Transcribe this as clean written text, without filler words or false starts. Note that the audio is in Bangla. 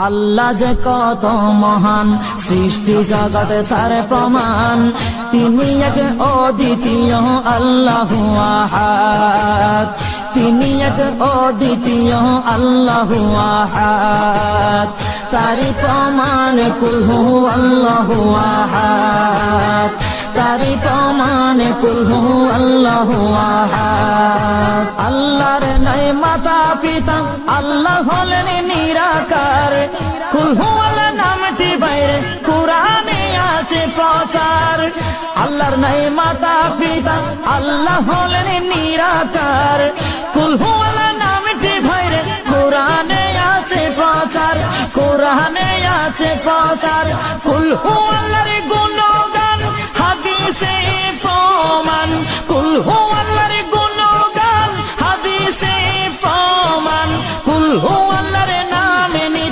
আল্লাহ যে কত মহান, সৃষ্টি জগতে তার প্রমাণ। তিনি এক অদ্বিতীয় আল্লাহু আহাদ, তিনি এক অদ্বিতীয় আল্লাহু আহাদ। তারি প্রমাণ কুল হু আল্লাহু আহাদ, তারি প্রমাণ কুল হু আল্লাহু আহাদ। আল্লাহর নাই মাতা পিতা, আল্লাহ হলেন নিরাকার। কুল হু আল্লাহ নামটি বাইরে কুরআনে আছে প্রচার। আল্লাহর নাই মাতা পিতা, আল্লাহ হলেন নিরাকার। কুল হু আল্লাহ নামটি বাইরে কুরআনে আছে প্রচার, কুরআনে আছে প্রচার। কুল হু আল্লাহর গুণ